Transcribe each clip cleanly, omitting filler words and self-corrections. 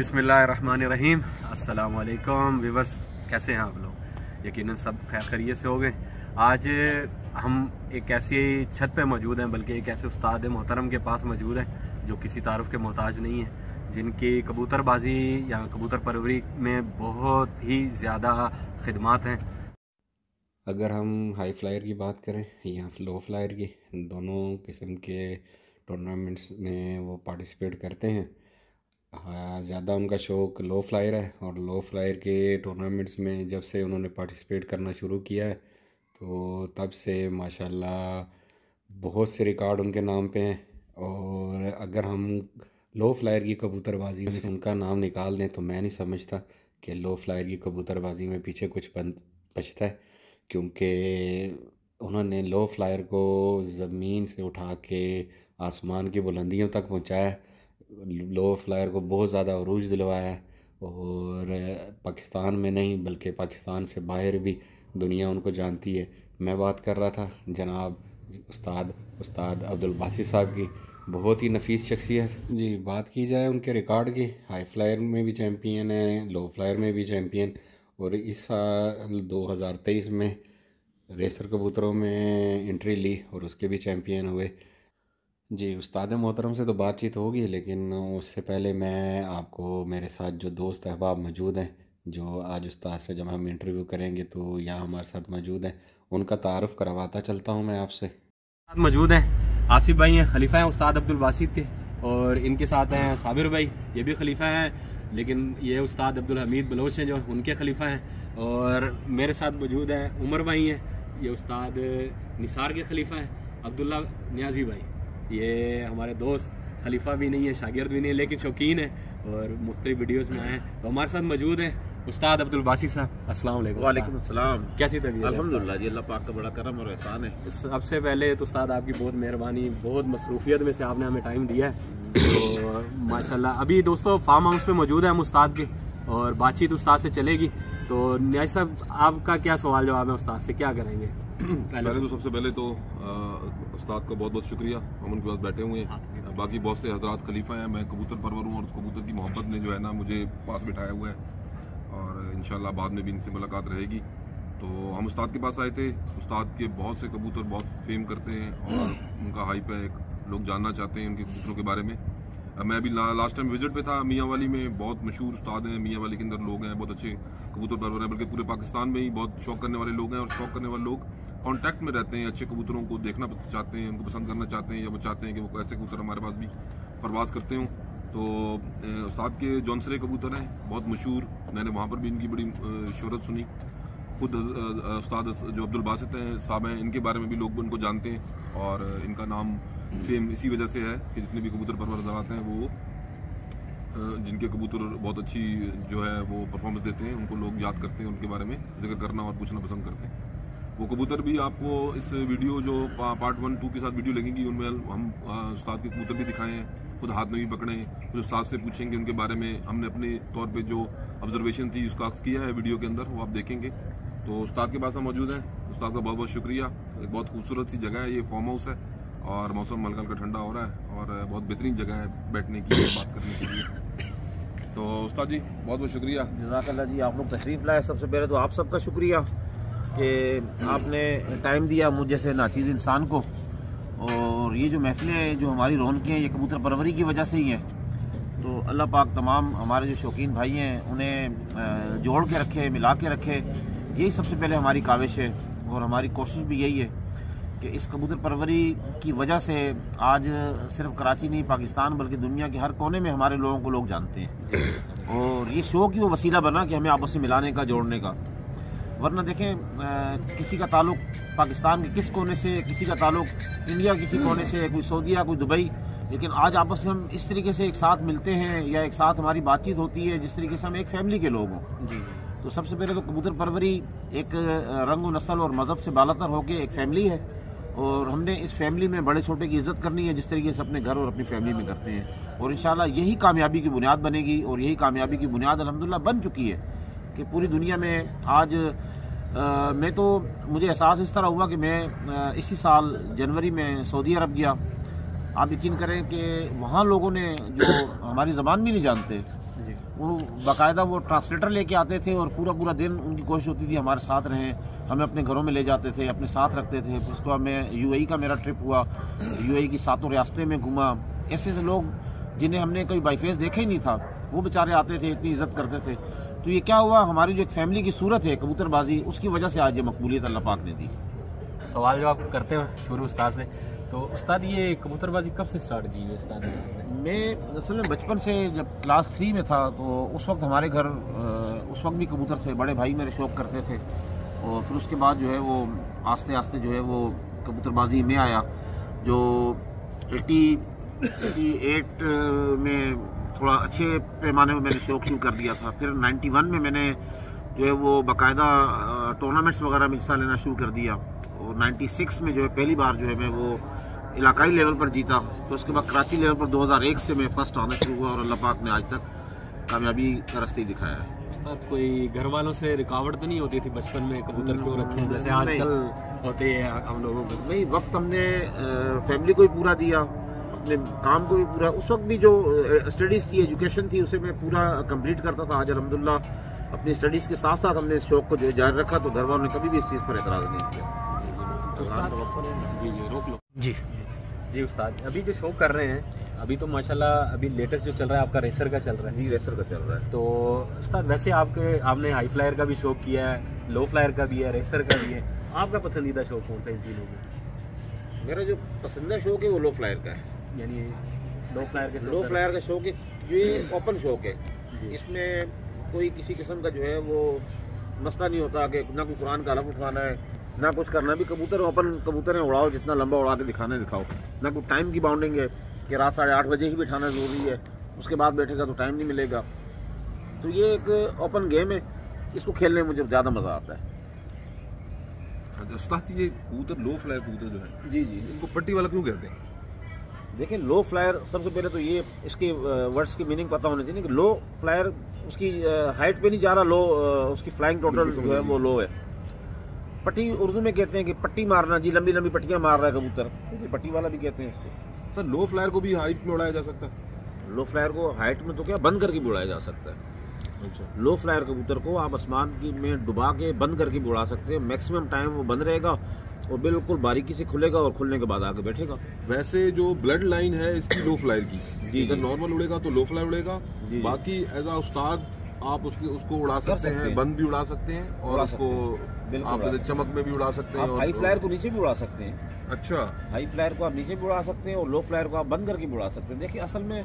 बिस्मिल्लाहिर्रहमानिर्रहीम। अस्सलाम वालेकुम व्यूअर्स, कैसे हैं आप लोग? यकीनन सब खैर खैरियत से हो गए। आज हम एक ऐसी छत पे मौजूद हैं, बल्कि एक ऐसे उस्ताद मोहतरम के पास मौजूद हैं जो किसी तारुफ के मोहताज नहीं है, जिनकी कबूतरबाजी या कबूतर परवरी में बहुत ही ज़्यादा खिदमात हैं। अगर हम हाई फ्लायर की बात करें या लो फ्लायर की, दोनों किस्म के टूर्नामेंट्स में वो पार्टिसिपेट करते हैं। हाँ, ज़्यादा उनका शौक़ लो फ्लायर है और लो फ्लायर के टूर्नामेंट्स में जब से उन्होंने पार्टिसिपेट करना शुरू किया है तो तब से माशाल्लाह बहुत से रिकॉर्ड उनके नाम पे हैं। और अगर हम लो फ्लायर की कबूतरबाजी में उनका नाम निकाल दें तो मैं नहीं समझता कि लो फ्लायर की कबूतरबाजी में पीछे कुछ बचता है, क्योंकि उन्होंने लो फ्लायर को ज़मीन से उठा के आसमान की बुलंदियों तक पहुंचाया, लो फ्लायर को बहुत ज़्यादा उरूज दिलवाया है। और पाकिस्तान में नहीं बल्कि पाकिस्तान से बाहर भी दुनिया उनको जानती है। मैं बात कर रहा था जनाब उस्ताद अब्दुल बासित साहब की, बहुत ही नफीस शख्सियत जी। बात की जाए उनके रिकॉर्ड की, हाई फ्लायर में भी चैम्पियन है, लो फ्लायर में भी चैम्पियन, और इस साल 2023 में रेसर कबूतरों में एंट्री ली और उसके भी चैम्पियन हुए जी। उस्ताद मोहतरम से तो बातचीत होगी, लेकिन उससे पहले मैं आपको, मेरे साथ जो दोस्त अहबाब मौजूद हैं जो आज उस्ताद से जब हम इंटरव्यू करेंगे तो यहाँ हमारे साथ मौजूद हैं, उनका तारुफ करवाता चलता हूँ मैं आपसे। मौजूद हैं आसिफ भाई हैं, खलीफा हैं उस्ताद अब्दुल बासित के, और इनके साथ हैं साबिर भाई, ये भी खलीफा हैं, लेकिन ये उस्ताद अब्दुल हमीद बलोच हैं जो उनके खलीफा हैं। और मेरे साथ मौजूद हैं उमर भाई हैं, ये उस्ताद निसार के खलीफा हैं। अब्दुल्ला नियाजी भाई, ये हमारे दोस्त, खलीफा भी नहीं है, शागिर्द भी नहीं है, लेकिन शौकीन है और मुख्तलिफ वीडियोस में आए हैं। तो हमारे साथ मौजूद हैं उस्ताद अब्दुल बासित साहब। अस्सलाम वालेकुम। वालेकुम अस्सलाम। कैसी तबीयत? अल्हम्दुलिल्लाह जी, अल्लाह पाक का बड़ा करम और एहसान है। सबसे पहले तो उस्ताद आपकी बहुत मेहरबानी, बहुत मसरूफियत में से आपने हमें टाइम दिया है, तो माशाल्लाह। अभी दोस्तों फार्म हाउस पे मौजूद है हम उस्ताद के, और बातचीत उस्ताद से चलेगी। तो न्याज साहब, आपका क्या सवाल जवाब है उस्ताद से, क्या करेंगे? सबसे पहले तो उस्ताद का बहुत बहुत शुक्रिया, हम उनके पास बैठे हुए हैं। बाकी बहुत से हजरात खलीफा हैं, मैं कबूतर परवर हूँ और कबूतर की मोहब्बत ने जो है ना मुझे पास बिठाया हुआ है, और इंशाल्लाह बाद में भी इनसे मुलाकात रहेगी। तो हम उस्ताद के पास आए थे। उस्ताद के बहुत से कबूतर बहुत फेम करते हैं और उनका हाइप है, लोग जानना चाहते हैं उनके कबूतरों के बारे में। मैं अभी लास्ट टाइम विजिट पे था मियाँ वाली में, बहुत मशहूर उस्ताद हैं मियाँ वाली के अंदर, लोग हैं बहुत अच्छे कबूतर परवर हैं, बल्कि पूरे पाकिस्तान में ही बहुत शौक करने वाले लोग हैं। और शौक करने वाले लोग कांटेक्ट में रहते हैं, अच्छे कबूतरों को देखना चाहते हैं, उनको पसंद करना चाहते हैं, या वो चाहते हैं कि वो ऐसे कबूतर हमारे पास भी परवाज़ करते हों। तो उस्ताद के जौनसरे कबूतर हैं बहुत मशहूर, मैंने वहाँ पर भी इनकी बड़ी शोहरत सुनी। खुद उस्ताद जो अब्दुल बासित हैं साहब हैं, इनके बारे में भी लोग उनको जानते हैं, और इनका नाम फेम इसी वजह से है कि जितने भी कबूतर परवर हज़रात हैं वो जिनके कबूतर बहुत अच्छी जो है वो परफॉर्मेंस देते हैं, उनको लोग याद करते हैं, उनके बारे में जिक्र करना और पूछना पसंद करते हैं। वो कबूतर भी आपको इस वीडियो जो पार्ट 1, 2 के साथ वीडियो लगेगी, उनमें हम उस्ताद के कबूतर भी दिखाए हैं, खुद हाथ में भी पकड़े हैं, कुछ उस्ताद से पूछेंगे उनके बारे में। हमने अपने तौर पे जो ऑब्जर्वेशन थी उसका अक्स किया है वीडियो के अंदर, वो आप देखेंगे। तो उस्ताद के पास हम मौजूद हैं, उस्ताद का बहुत बहुत शुक्रिया। एक बहुत खूबसूरत सी जगह है, ये फार्म हाउस है, और मौसम हल्का हल्का ठंडा हो रहा है, और बहुत बेहतरीन जगह है बैठने की, बात करने के लिए। तो उस्ताद जी बहुत बहुत शुक्रिया। जज़ाकल्लाह जी, आप लोग तशरीफ़ लाए। सबसे पहले तो आप सबका शुक्रिया कि आपने टाइम दिया मुझ जैसे नाचीज़ इंसान को। और ये जो महफिलें जो हमारी रौनकें हैं, ये कबूतर परवरी की वजह से ही हैं। तो अल्लाह पाक तमाम हमारे जो शौकीन भाई हैं उन्हें जोड़ के रखे, मिला के रखे, यही सबसे पहले हमारी काविश है। और हमारी कोशिश भी यही है कि इस कबूतर परवरी की वजह से आज सिर्फ कराची नहीं, पाकिस्तान बल्कि दुनिया के हर कोने में हमारे लोगों को लोग जानते हैं। और ये शो की वो वसीला बना कि हमें आपस में मिलाने का, जोड़ने का। वरना देखें, किसी का ताल्लुक पाकिस्तान के किस कोने से, किसी का ताल्लुक इंडिया किसी कोने से, कोई सऊदीया, कोई दुबई, लेकिन आज आपस में हम इस तरीके से एक साथ मिलते हैं या एक साथ हमारी बातचीत होती है जिस तरीके से हम एक फैमिली के लोग हों। तो सबसे पहले तो कबूतर परवरी एक रंग व नस्ल और मज़हब से बालातर होकर एक फैमिली है, और हमने इस फैमिली में बड़े छोटे की इज़्ज़त करनी है जिस तरीके से अपने घर और अपनी फैमिली में करते हैं। और इंशाल्लाह यही कामयाबी की बुनियाद बनेगी, और यही कामयाबी की बुनियाद अल्हम्दुलिल्लाह बन चुकी है कि पूरी दुनिया में आज मुझे एहसास इस तरह हुआ कि मैं इसी साल जनवरी में सऊदी अरब गया। आप यकीन करें कि वहाँ लोगों ने जो हमारी ज़बान भी नहीं जानते, वो बाकायदा वो ट्रांसलेटर लेके आते थे और पूरा पूरा दिन उनकी कोशिश होती थी हमारे साथ रहें, हमें अपने घरों में ले जाते थे, अपने साथ रखते थे। फिर उसके बाद मैं यूएई का मेरा ट्रिप हुआ, यूएई की 7 रियासतें में घूमा। ऐसे ऐसे लोग जिन्हें हमने कोई बाई फेस देखा ही नहीं था, वो बेचारे आते थे, इतनी इज्जत करते थे। तो ये क्या हुआ, हमारी जो एक फैमिली की सूरत है कबूतरबाजी, उसकी वजह से आज ये मकबूलियत अल्लाह पाक ने दी। सवाल जो आप करते हैं शुरू उस्ताद से, तो उस्ताद ये कबूतरबाजी कब से स्टार्ट की है उस्ताद? मैं असल में बचपन से जब क्लास 3 में था तो उस वक्त हमारे घर उस वक्त भी कबूतर थे, बड़े भाई मेरे शौक़ करते थे। और फिर उसके बाद जो है वो आस्ते आस्ते जो है वो कबूतरबाजी में आया, जो 88 में थोड़ा अच्छे पैमाने में मैंने शौक़ शुरू कर दिया था। फिर 91 में मैंने जो है वो बाकायदा टूर्नामेंट्स वगैरह में हिस्सा लेना शुरू कर दिया। और 96 में जो है पहली बार जो है मैं वो इलाकाई लेवल पर जीता। तो उसके बाद कराची लेवल पर 2001 से मैं फर्स्ट आना शुरू हुआ और अल्लाह पाक ने आज तक कामयाबी का रास्ता ही दिखाया है। उस्ताद कोई घर वालों से रुकावट तो नहीं होती थी बचपन में कबूतर क्यों रखे हैं जैसे आजकल होते हैं हम लोगों को? नहीं, वक्त हमने फैमिली को भी पूरा दिया, अपने काम को भी पूरा। उस वक्त भी जो स्टडीज़ थी, एजुकेशन थी, उसे मैं पूरा कंप्लीट करता था। आज अल्हम्दुलिल्लाह अपनी स्टडीज़ के साथ साथ हमने इस शौक़ को जो जारी रखा, तो घर वालों ने कभी भी इस चीज़ पर एतराज़ नहीं किया। तो जी रोक लो जी उस्ताद, अभी जो शो कर रहे हैं अभी तो माशाल्लाह अभी लेटेस्ट जो चल रहा है आपका रेसर का चल रहा है। जी, रेसर का चल रहा है। तो उस्ताद वैसे आपने हाई फ्लायर का भी शौक किया है, लो फ्लायर का भी है, रेसर का भी है, आपका पसंदीदा शौक कौन सा इन तीनों में? मेरा जो पसंदीदा शौक है वो लो फ्लायर का है। यानी लो फ्लायर का शौक है, ये ओपन शौक है। इसमें कोई किसी किस्म का जो है वो मसला नहीं होता कि ना कोई कुरान का अलग उठाना है, ना कुछ करना। भी कबूतर ओपन कबूतर है, उड़ाओ, जितना लंबा उड़ा के दिखाना दिखाओ। ना कोई टाइम की बाउंडिंग है कि रात 8:30 बजे ही बिठाना ज़रूरी है, उसके बाद बैठेगा तो टाइम नहीं मिलेगा। तो ये एक ओपन गेम है, इसको खेलने में मुझे ज़्यादा मज़ा आता है। उस्ताद ये कबूतर लो फ्लायर कबूतर जो है, जी, इनको पट्टी वाला क्यों कहते हैं? देखिए, लो फ्लायर सबसे पहले तो ये इसके वर्ड्स की मीनिंग पता होनी चाहिए कि लो फ्लायर उसकी हाइट पे नहीं जा रहा, लो उसकी फ्लाइंग टोटल जो है वो लो है। पट्टी उर्दू में कहते हैं कि पट्टी मारना, जी लंबी लंबी पट्टियां मार रहा है कबूतर, तो पट्टी वाला भी कहते हैं इसको। सर लो फ्लायर को भी हाइट में उड़ाया जा सकता है? लो फ्लायर को हाइट में तो क्या बंद करके भी उड़ाया जा सकता है। अच्छा। लो फ्लायर कबूतर को आप आसमान की में डुबा के बंद करके भी उड़ा सकते हैं। मैक्सिमम टाइम वो बंद रहेगा और बिल्कुल बारीकी से खुलेगा और खुलने के बाद आगे बैठेगा। वैसे जो ब्लड लाइन है इसकी लो फ्लायर की, जी, अगर नॉर्मल उड़ेगा तो लो फ्लायर उड़ेगा, बाकी एज आ उस्ताद आप उसको उड़ा सकते हैं, बंद भी उड़ा सकते हैं और उसको आप चमक में भी उड़ा सकते हैं। हाई फ्लायर को नीचे भी उड़ा सकते हैं। अच्छा, हाई फ्लायर को आप नीचे भी उड़ा सकते हैं और लो फ्लायर को आप बंद करके भी उड़ा सकते हैं। देखिए, असल में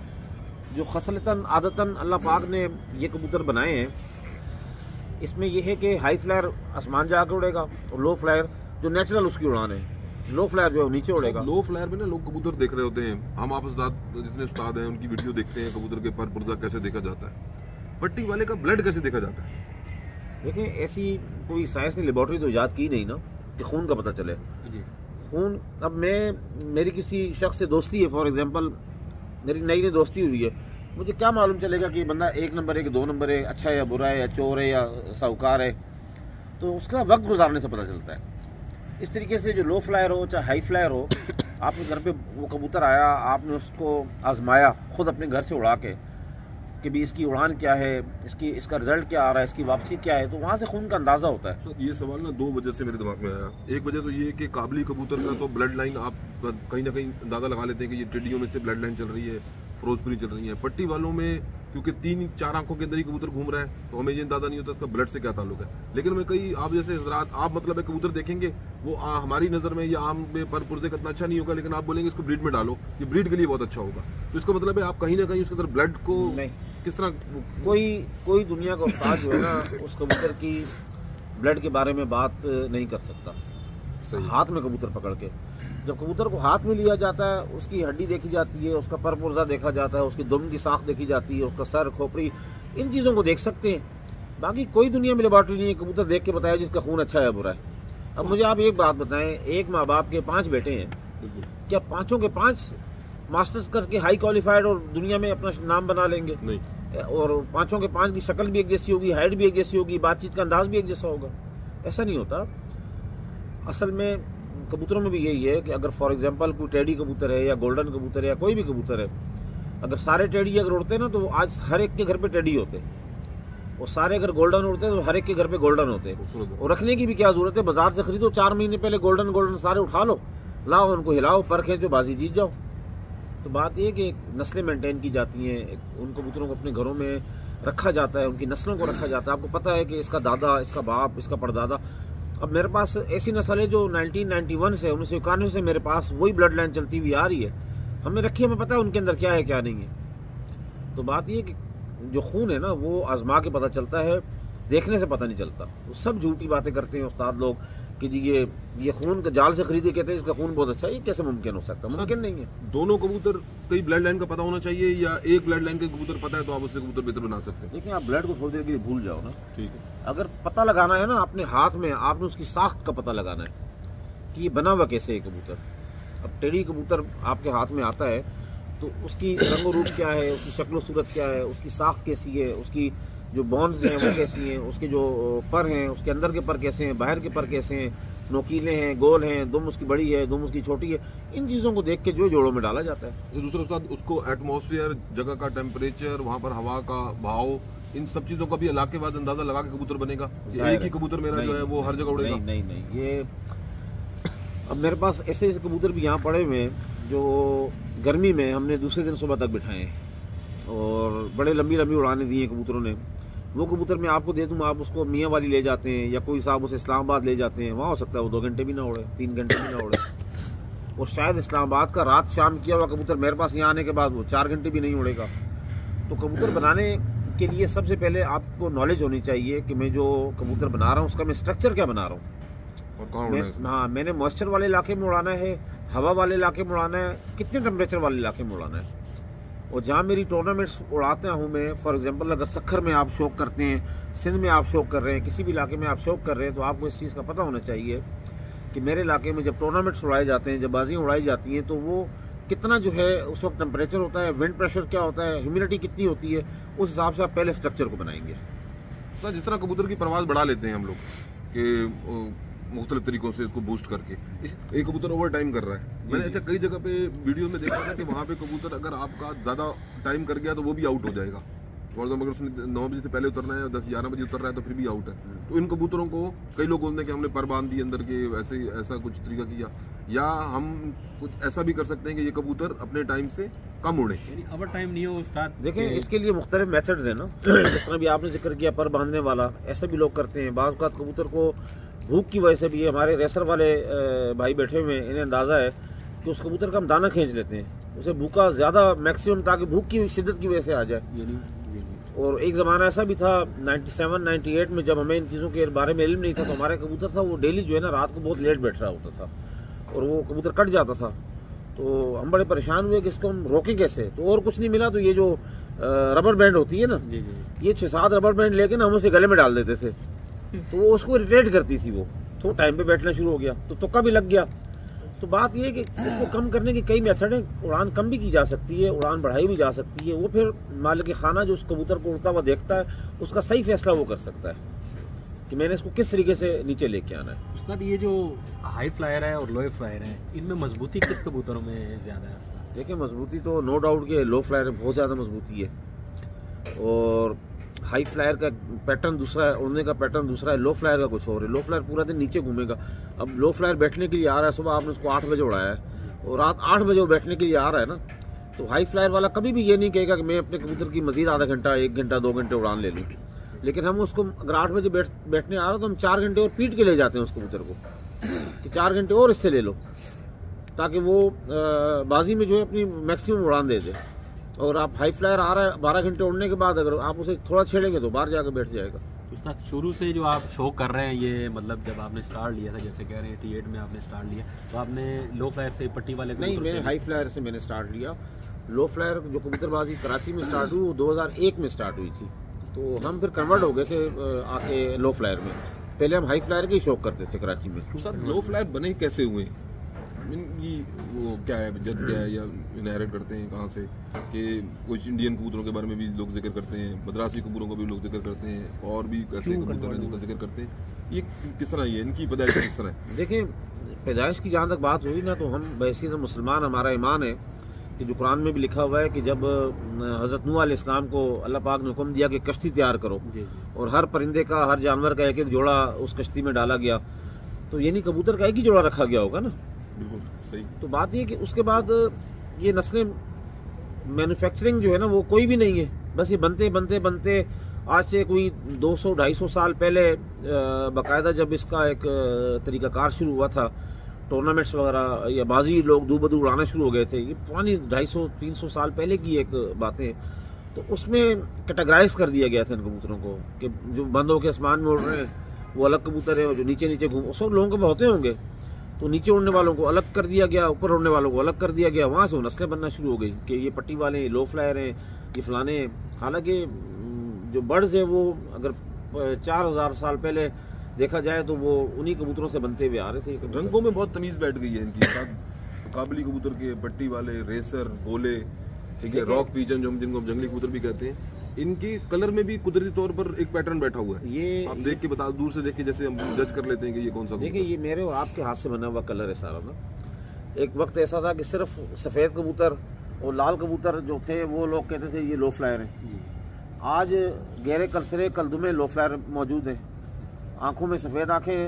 जो खसलतन आदतन अल्लाह पाक ने ये कबूतर बनाए हैं, इसमें यह है कि हाई फ्लायर आसमान जाकर उड़ेगा और लो फ्लायर जो नेचुरल उसकी उड़ान है, लो फ्लायर जो है नीचे उड़ेगा। लो फ्लायर में ना लोग कबूतर देख रहे होते हैं, हम आप जितने उस्ताद हैं उनकी वीडियो देखते हैं, कबूतर के पर पुर्जा कैसे देखा जाता है, पट्टी वाले का ब्लड कैसे देखा जाता है? देखिए, ऐसी कोई साइंस ने लेबॉर्ट्री तो ईजाद की नहीं ना कि खून का पता चले। खून, अब मेरी किसी शख्स से दोस्ती है, फॉर एग्जांपल मेरी नई नई दोस्ती हुई है, मुझे क्या मालूम चलेगा कि बंदा 1 नंबर है कि 2 नंबर है, अच्छा है या बुरा है, या चोर है या साहूकार है? तो उसका वक्त गुजारने से पता चलता है। इस तरीके से जो लो फ्लायर हो चाहे हाई फ्लायर हो, आपके घर पे वो कबूतर आया, आपने उसको आजमाया खुद अपने घर से उड़ा के कि भी इसकी उड़ान क्या है, इसका रिजल्ट क्या आ रहा है, इसकी वापसी क्या है, तो वहाँ से खून का अंदाज़ा होता है। ये सवाल ना 2 वजह से मेरे दिमाग में आया। एक वजह तो ये कि काबली कबूतर का तो ब्लड लाइन आप कहीं ना कहीं अंदाज़ा लगा लेते हैं कि ये टिड्डियों में से ब्लड लाइन चल रही है, फिरोजपुरी चल रही है। पट्टी वालों में क्योंकि 3-4 आंखों के अंदर ही कबूतर घूम रहा है, तो हमें ये अंदाजा नहीं होता इसका ब्लड से क्या ताल्लुक है। लेकिन मैं कई आप जैसे हजरात, आप मतलब कबूतर देखेंगे वो हमारी नज़र में या आम में पर पुर्जे का इतना अच्छा नहीं होगा, लेकिन आप बोलेंगे इसको ब्रीड में डालो, ये ब्रीड के लिए बहुत अच्छा होगा। तो इसका मतलब है आप कहीं ना कहीं उसके अंदर ब्लड को नहीं, किस तरह कोई दुनिया का उस्ताद जो है ना उस कबूतर की ब्लड के बारे में बात नहीं कर सकता। हाथ में कबूतर पकड़ के, जब कबूतर को हाथ में लिया जाता है, उसकी हड्डी देखी जाती है, उसका पर पुर्जा देखा जाता है, उसकी दुम की साख देखी जाती है, उसका सर, खोपड़ी, इन चीज़ों को देख सकते हैं। बाकी कोई दुनिया में लेबॉर्ट्री नहीं है कबूतर देख के बताया जिसका खून अच्छा है बुरा है। अब मुझे आप एक बात बताएं, एक माँ बाप के 5 बेटे हैं, क्या 5 के 5 मास्टर्स करके हाई क्वालिफाइड और दुनिया में अपना नाम बना लेंगे? नहीं। और 5 के 5 की शक्ल भी एक जैसी होगी, हाइट भी एक जैसी होगी, बातचीत का अंदाज भी एक जैसा होगा? ऐसा नहीं होता। असल में कबूतरों में भी यही है कि अगर फॉर एग्जांपल कोई टेडी कबूतर है या गोल्डन कबूतर है या कोई भी कबूतर है, अगर सारे टेडी अगर उड़ते ना तो आज हर एक के घर पे टेडी होते, और सारे अगर गोल्डन उड़ते तो हर एक के घर पे गोल्डन होते। और रखने की भी क्या जरूरत है, बाजार से खरीदो, 4 महीने पहले गोल्डन सारे उठा लो, लाओ उनको हिलाओ, पर खेचो, बाजी जीत जाओ। तो बात ये कि नस्लें मेंटेन की जाती हैं, उन कबूतरों को अपने घरों में रखा जाता है, उनकी नस्लों को रखा जाता है। आपको पता है कि इसका दादा, इसका बाप, इसका परदादा। अब मेरे पास ऐसी नस्ल है जो 1991 से 1991 से मेरे पास वही ब्लड लाइन चलती हुई आ रही है, हमने रखी, हमें पता है उनके अंदर क्या है क्या नहीं है। तो बात ये कि जो खून है ना वो आजमा के पता चलता है, देखने से पता नहीं चलता। वो सब झूठी बातें करते हैं उस्ताद लोग कि जी ये खून का जाल से खरीदे, कहते हैं इसका खून बहुत अच्छा है, ये कैसे मुमकिन हो सकता है? मुमकिन नहीं है। दोनों कबूतर कई ब्लड लाइन का पता होना चाहिए, या एक ब्लड लाइन के कबूतर पता है तो आप उससे कबूतर बेहतर बना सकते हैं? देखिए, आप ब्लड को थोड़ी देर के लिए भूल जाओ ना, ठीक है। अगर पता लगाना है ना अपने हाथ में, आपने उसकी साख्त का पता लगाना है कि ये बना हुआ कैसे है कबूतर। अब टेढ़ी कबूतर आपके हाथ में आता है तो उसकी रंगो रूप क्या है, उसकी शक्ल सूरत क्या है, उसकी साख्त कैसी है, उसकी जो बॉन्स हैं वो कैसी हैं, उसके जो पर हैं, उसके अंदर के पर कैसे हैं, बाहर के पर कैसे हैं, नोकीले हैं, गोल हैं, दुम उसकी बड़ी है, दुम उसकी छोटी है, इन चीज़ों को देख के जो जोड़ों में डाला जाता है। जैसे दूसरा उस्ताद, उसको एटमॉस्फेयर, जगह का टेम्परेचर, वहाँ पर हवा का भाव, इन सब चीज़ों का भी इलाके बाद अंदाजा लगा के कबूतर बनेगा? एक ही कबूतर मेरा जो है वो हर जगह उड़ेगा? नहीं, ये अब मेरे पास ऐसे ऐसे कबूतर भी यहाँ पड़े हुए हैं जो गर्मी में हमने दूसरे दिन सुबह तक बिठाए हैं और बड़े लंबी लंबी उड़ाने दी हैं कबूतरों ने। वो कबूतर मैं आपको दे दूँ, आप उसको मियाँ वाली ले जाते हैं या कोई साहब उसे इस्लामाबाद ले जाते हैं, वहाँ हो सकता है वो 2 घंटे भी ना उड़े, 3 घंटे भी ना उड़े। और शायद इस्लामाबाद का रात शाम किया हुआ कबूतर मेरे पास यहाँ आने के बाद वो 4 घंटे भी नहीं उड़ेगा। तो कबूतर बनाने के लिए सबसे पहले आपको नॉलेज होनी चाहिए कि मैं जो कबूतर बना रहा हूँ उसका मैं स्ट्रक्चर क्या बना रहा हूँ। और कहाँ उड़ना है? हाँ, मैंने मॉइस्चर वाले इलाके में उड़ाना है, हवा वाले इलाके में उड़ाना है, कितने टेम्परेचर वाले इलाके में उड़ाना है। और जहाँ मेरी टूर्नामेंट्स उड़ाता हूँ मैं, फॉर एग्जांपल अगर सखर में आप शौक करते हैं, सिंध में आप शौक कर रहे हैं, किसी भी इलाके में आप शौक कर रहे हैं, तो आपको इस चीज़ का पता होना चाहिए कि मेरे इलाके में जब टूर्नामेंट्स उड़ाए जाते हैं, जब बाजियाँ उड़ाई जाती हैं, तो वो कितना जो है उस वक्त टेम्परेचर होता है, विंड प्रेशर क्या होता है, ह्यूमिडिटी कितनी होती है, उस हिसाब से आप पहले स्ट्रक्चर को बनाएंगे। सर, जिस तरह कबूतर की परवाज़ बढ़ा लेते हैं हम लोग कि मुख्तलिफ तरीकों से इसको बूस्ट करके, एक कबूतर ओवर टाइम कर रहा है। मैंने अच्छा कई जगह पे वीडियो में देखा था कि वहाँ पे कबूतर अगर आपका ज़्यादा टाइम कर गया तो वो भी आउट हो जाएगा। फॉर एग्जाम्पल अगर उसने 9 बजे से पहले उतरना है और 10-11 बजे उतर रहा है तो फिर भी आउट है। तो इन कबूतरों को कई लोग बोलते हैं कि हमने पर बांध दी अंदर के, वैसे ऐसा कुछ तरीका किया, या हम कुछ ऐसा भी कर सकते हैं कि ये कबूतर अपने टाइम से कम उड़े, यानी ओवर टाइम नहीं हो उस्ताद? देखें, इसके लिए मुख्तलिफ मेथड्स हैं ना, जिस तरह भी आपने जिक्र किया पर बांधने वाला, ऐसा भी लोग करते हैं। बाज़ औक़ात कबूतर को भूख की वजह से भी, हमारे रेसर वाले भाई बैठे हुए हैं, इन्हें अंदाज़ा है कि उस कबूतर का हम दाना खींच लेते हैं, उसे भूखा ज़्यादा मैक्सिमम, ताकि भूख की शिद्दत की वजह से आ जाए। और एक ज़माना ऐसा भी था 97-98 में, जब हमें इन चीज़ों के बारे में इल्म नहीं था, तो हमारा कबूतर था वो डेली जो है ना रात को बहुत लेट बैठ रहा होता था और वो कबूतर कट जाता था। तो हम बड़े परेशान हुए कि इसको हम रोकें कैसे। तो और कुछ नहीं मिला, तो ये जो रबर बैंड होती है ना, ये 6-7 रबर बैंड लेके ना हम उसे गले में डाल देते थे, तो वो उसको इरिटेट करती थी, वो तो टाइम पे बैठना शुरू हो गया, तो तुक्का भी लग गया। तो बात ये है कि इसको कम करने की कई मेथड हैं। उड़ान कम भी की जा सकती है, उड़ान बढ़ाई भी जा सकती है। वो फिर मालिक खाना जो उस कबूतर को उड़ता हुआ देखता है, उसका सही फैसला वो कर सकता है कि मैंने इसको किस तरीके से नीचे लेके आना है। उस्ताद, ये जो हाई फ्लायर है और लो फ्लायर है, इनमें मजबूती किस कबूतरों में ज़्यादा है उस्ताद? देखिए, मजबूती तो नो डाउट कि लो फ्लायर में बहुत ज़्यादा मजबूती है और हाई फ्लायर का पैटर्न दूसरा है, उड़ने का पैटर्न दूसरा है, लो फ्लायर का कुछ और है। लो फ्लायर पूरा दिन नीचे घूमेगा। अब लो फ्लायर बैठने के लिए आ रहा है, सुबह आपने उसको 8 बजे उड़ाया है और रात 8 बजे वो बैठने के लिए आ रहा है ना, तो हाई फ्लायर वाला कभी भी ये नहीं कहेगा कि मैं अपने कबूतर की मजीद आधा घंटा, 1 घंटा, 2 घंटे उड़ान ले लूँ। लेकिन हम उसको अगर 8 बजे बैठने आ रहा है तो हम 4 घंटे और पीट के ले जाते हैं उस कबूतर को कि 4 घंटे और इससे ले लो, ताकि वो बाजी में जो है अपनी मैक्सिमम उड़ान दे दे। और आप हाई फ्लायर आ रहा है 12 घंटे उड़ने के बाद अगर आप उसे थोड़ा छेड़ेंगे तो बाहर जाकर बैठ जाएगा। उस्ताद, शुरू से जो आप शौक कर रहे हैं, ये मतलब जब आपने स्टार्ट लिया था, जैसे कह रहे हैं 88 में आपने स्टार्ट लिया, तो आपने लो फ्लायर से पट्टी वाले? नहीं, मैंने हाई फ्लायर से मैंने स्टार्ट लिया। लो फ्लायर जो कबूतरबाजी कराची में स्टार्ट हुई वो 2001 में स्टार्ट हुई थी, तो हम फिर कन्वर्ट हो गए थे आके लो फ्लायर में। पहले हम हाई फ्लायर के ही शौक करते थे कराची में। सर, लो फ्लायर बने कैसे हुए? ये वो क्या है, जद क्या है, या इनहेरिट करते हैं कहाँ से? कि कुछ इंडियन कबूतरों के बारे में भी लोग जिक्र करते हैं, मद्रासी कबूतरों का भी लोग जिक्र करते हैं, और भी ऐसे कबूतर हैं जिनका जिक्र करते हैं। ये किस तरह है, इनकी पैदाइश किस तरह है? देखिए, पैदाइश की जहाँ तक बात हुई ना, तो हम वैसे तो मुसलमान, हमारा ईमान है कि जो कुरान में भी लिखा हुआ है कि जब हज़रत नूह अलैहिस्सलाम को अल्लाह पाक ने हुक्म दिया कि कश्ती तैयार करो और हर परिंदे का, हर जानवर का एक एक जोड़ा उस कश्ती में डाला गया, तो यानी कबूतर का एक ही जोड़ा रखा गया होगा ना। बिल्कुल सही। तो बात ये कि उसके बाद ये नस्लें मैन्युफैक्चरिंग जो है ना वो कोई भी नहीं है, बस ये बनते बनते बनते आज से कोई 200-250 साल पहले बाकायदा जब इसका एक तरीक़ाकार शुरू हुआ था, टूर्नामेंट्स वगैरह या बाजी लोग दूर बदूर उड़ाना शुरू हो गए थे, ये पुरानी 250-300 साल पहले की एक बातें। तो उसमें कैटेगराइज कर दिया गया था इन कबूतरों को कि जो बंद होकर आसमान में उड़ रहे हैं वो अलग कबूतर है, और जो नीचे नीचे घूम सब लोगों के होते होंगे, तो नीचे उड़ने वालों को अलग कर दिया गया, ऊपर उड़ने वालों को अलग कर दिया गया। वहाँ से वो नस्लें बनना शुरू हो गई कि ये पट्टी वाले, लो फ्लायर हैं, ये फलाने। हालांकि जो बर्ड्स हैं वो अगर 4000 साल पहले देखा जाए तो वो उन्हीं कबूतरों से बनते हुए आ रहे थे। रंगों में बहुत तमीज बैठ गई है इनकी, काबली कबूतर के, पट्टी वाले, रेसर, बोले, ठीक है, रॉक पीजन जो जिनको हम जंगली कबूतर भी कहते हैं, इनकी कलर में भी कुदरती तौर पर एक पैटर्न बैठा हुआ है। ये आप देख के बता, दूर से देख के जैसे हम जज कर लेते हैं कि ये कौन सा। देखिए ये मेरे और आपके हाथ से बना हुआ कलर है सारा ना। एक वक्त ऐसा था कि सिर्फ सफ़ेद कबूतर और लाल कबूतर जो थे वो लोग कहते थे ये लो फ्लायर हैं। आज गहरे कलसरे कलदुमे लो फ्लायर मौजूद हैं, आंखों में सफ़ेद आंखें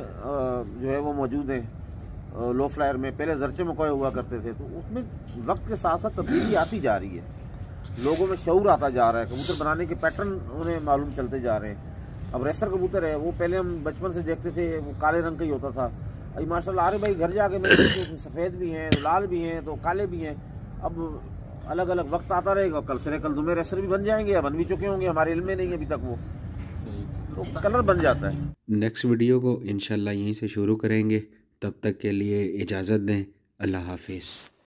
जो है वो मौजूद हैं लो फ्लायर में। पहले जरचे मकोए हुआ करते थे, तो उसमें वक्त के साथ साथ तब्दीली आती जा रही है, लोगों में शऊर आता जा रहा है, कबूतर बनाने के पैटर्न उन्हें मालूम चलते जा रहे हैं। अब रेसर कबूतर है वो पहले हम बचपन से देखते थे वो काले रंग का ही होता था। अभी माशाल्लाह अरे भाई घर जाके मेरे सफ़ेद भी हैं, लाल भी हैं, तो काले भी हैं। अब अलग अलग वक्त आता रहेगा, कल से कल दुमे रेसर भी बन जाएंगे, या बन भी चुके होंगे, हमारे इल्म में नहीं है अभी तक वो, तो कलर बन जाता है। नेक्स्ट वीडियो को इंशाल्लाह यहीं से शुरू करेंगे, तब तक के लिए इजाज़त दें। अल्लाह हाफिज़।